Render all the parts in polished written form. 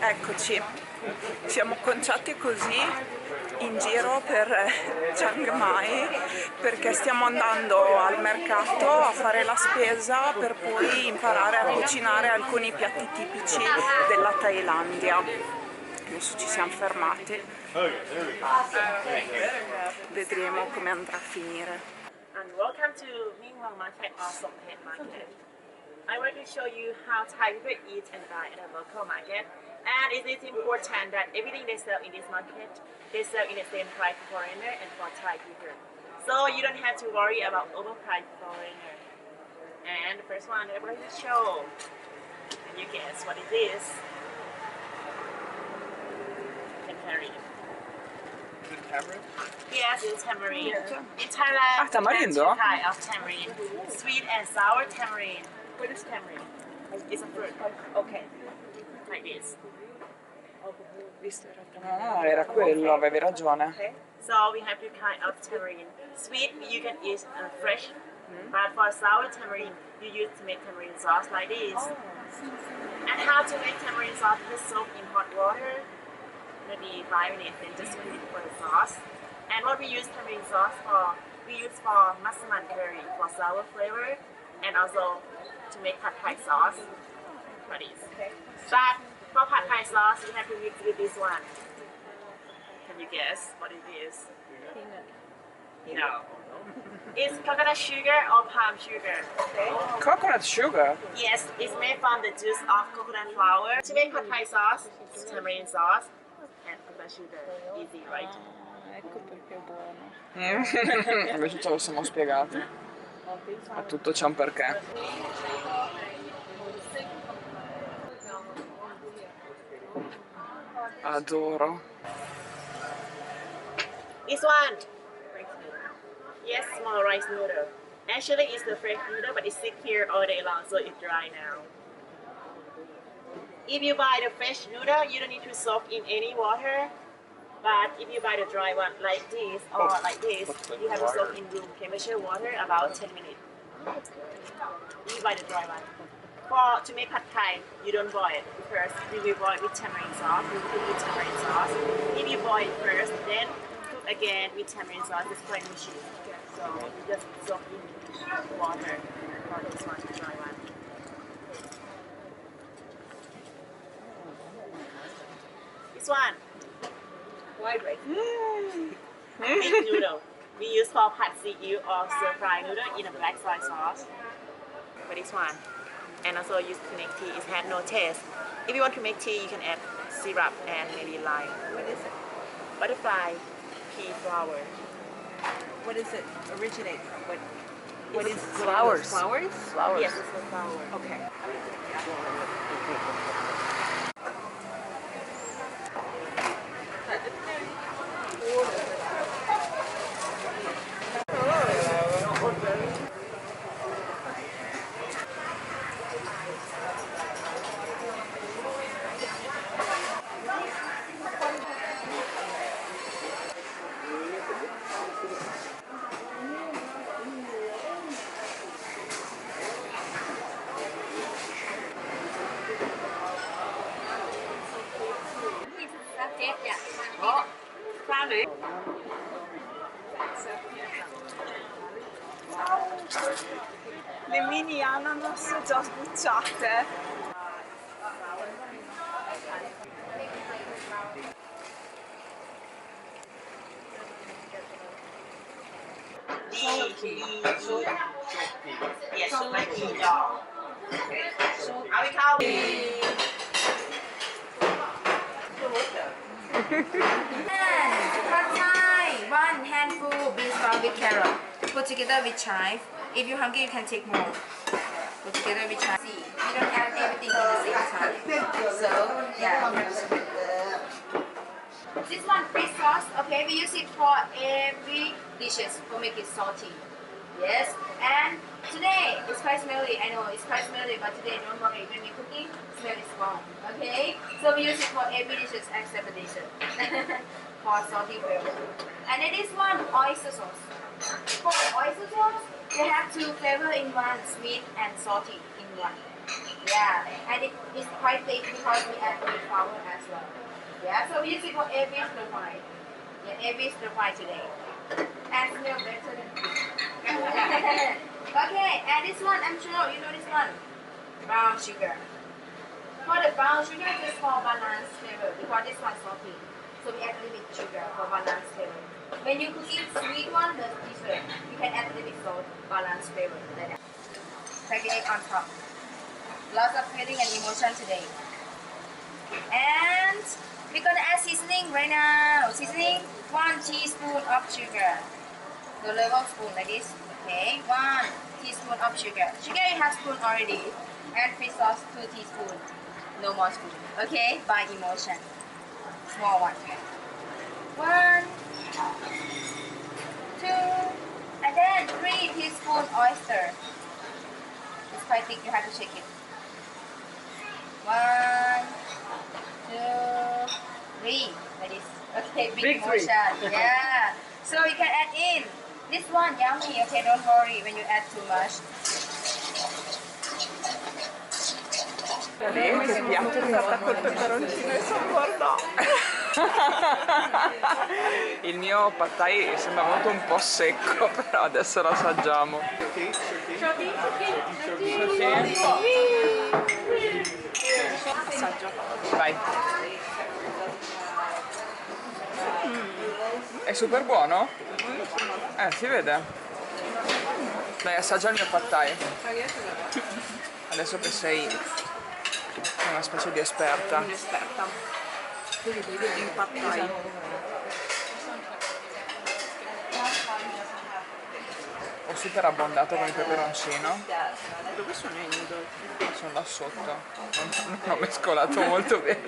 Eccoci, siamo conciati così in giro per Chiang Mai perché stiamo andando al mercato a fare la spesa per poi imparare a cucinare alcuni piatti tipici della Thailandia. Adesso ci siamo fermati, vedremo come andrà a finire. And welcome to Mingwang Market or Songpet Market. I want to show you how Thai people eat and buy at a local market. And it is important that everything they sell in this market, they sell in the same price for foreigner and for Thai people. So you don't have to worry about overpriced foreigner. And the first one I'm going to show, and you guess what it is? Tamarind. Is it tamarind? Yes, it's tamarind. In Thailand, tamarind, two types of tamarind. Sweet and sour tamarind. What is tamarind? It's a fruit. Okay. Like this. Ah, era quello, avevi ragione. Okay. So we have two kinds of tamarind. Sweet, you can eat fresh. But for sour tamarind, you use to make tamarind sauce like this. And how to make tamarind sauce? Just soak in hot water. Maybe 5 minutes, then just put it for the sauce. And what we use tamarind sauce for? We use for massaman curry for sour flavor, and also to make pad thai sauce. For this. But for pad thai sauce, you have to mix with this one. Can you guess what it is? No. It's coconut sugar or palm sugar. Okay. Coconut sugar? Yes, it's made from the juice of coconut flower. To make pad thai sauce, it's tamarind sauce and coconut sugar. Easy, right? Ecco perché è buono. Invece ce lo siamo spiegati. A tutto c'è un perché. Adoro. This one. Yes, small rice noodle. Actually, it's the fresh noodle, but it's sit here all day long, so it's dry now. If you buy the fresh noodle, you don't need to soak in any water. But if you buy the dry one like this or like this, you have to soak in room temperature water about 10 minutes. If you buy the dry one. To make pad thai, you don't boil it first. You will boil with tamarind sauce. You cook with tamarind sauce. If you boil it first, then cook again with tamarind sauce. It's quite machine. So you just soak in water for this one, the dry one. This one. White rice. Big noodle. We use for pad see-ew or stir-fry noodle in a black soy sauce. For this one. And also used to make tea. It has no taste. If you want to make tea, you can add syrup and maybe lime. What is it? Butterfly pea flower. What does it originate from? What is Flowers. Flowers? Flowers. Yes, it's a flower. Okay. Le mini ananas già sbucciate. Yes, like pea dog. Are we counting? Pad Thai, 1 handful bean sprout with carrot. Put together with chive. If you're hungry, you can take more. Put together with chive. See, you don't add everything at the same time. So, yeah. This one, fish sauce. Okay, we use it for every dishes to make it salty. Yes, and today it's quite smelly. I know it's quite smelly, but today don't worry. When we're cooking, smell is gone. Okay, so we use it for every dishes except the dessert for salty flavor. And it is one oyster sauce. For oyster sauce, you have two flavor in one, sweet and salty in one. Yeah, and it's quite thick because we add the flour as well. Yeah, so we use it for every stir fry. Yeah, every stir fry today. And smell better than Okay, and this one, I'm sure you know this one. Brown sugar. For the brown sugar, just for balance flavor because this one's salty. So we add a little bit sugar for balance flavor. When you cooking sweet one, the dessert, you can add a little bit salt, balance flavor like that. Crack the egg on top. Lots of feeling and emotion today. And we're gonna add seasoning right now. Seasoning, 1 teaspoon of sugar. The level spoon like this. Okay, 1 teaspoon of sugar. Sugar you have spoon already. And fish sauce 2 teaspoons. No more spoon. Okay, by emotion. Small one. 1, 2, and then 3 teaspoon oyster. It's quite thick, you have to shake it. 1, 2, 3. Like this. Okay, big emotion. Yeah. So you can add in. This one yummy. Okay, don't worry when you add too much. Che piatto è fatta col peperoncino e guarda. Il mio pad thai sembra venuto un po' secco, però adesso lo assaggiamo. Assaggio. Vai. È super buono? Si vede. Dai, assaggia il mio pad thai. Adesso che sei una specie di esperta. Un'esperta in pad thai. Ho super abbondato con il peperoncino. Dove sono i noodle? Sono là sotto. Non ho mescolato molto bene.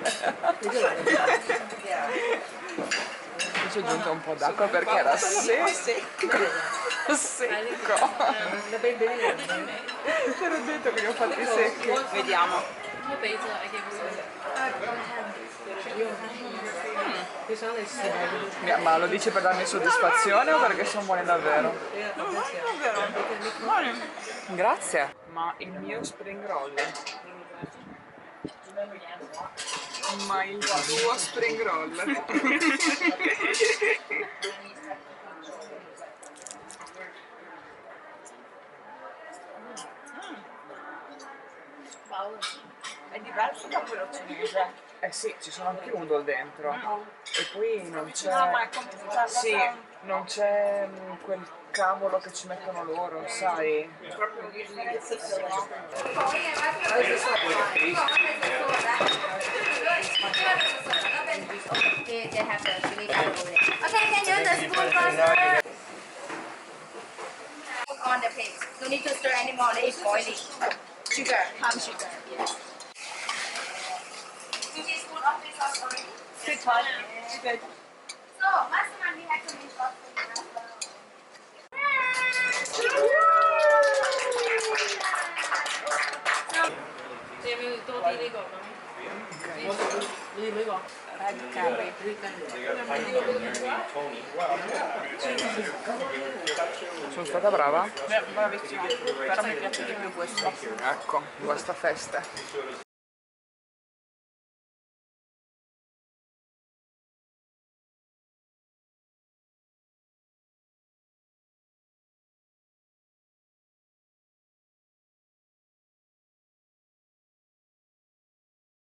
Poi ci ho aggiunto un po' d'acqua perché era secco. Secco. Te l'ho detto che li ho fatti secchi. Vediamo. Ma lo dici per darmi soddisfazione o perché sono buoni davvero? No, davvero. Buoni. Grazie. Ma il mio spring roll. Ma il tuo spring roll. È diverso da quello cinese. Eh sì, ci sono anche noodle dentro. E poi non c'è. No, ma è come Sì, non c'è quel cavolo che ci mettono loro, sai? proprio They have the chili powder over there. Okay, can you use the spoon first? On the plate. Don't need to stir anymore. It's boiling. Sugar, palm sugar. Yes. 2 teaspoons of fish sauce already. Good one. Good. So, Masterman, we have to make sauce for you as well. Red curry. Sono stata brava? Bravissima. Però mi piace di più questo. Ecco, questa festa.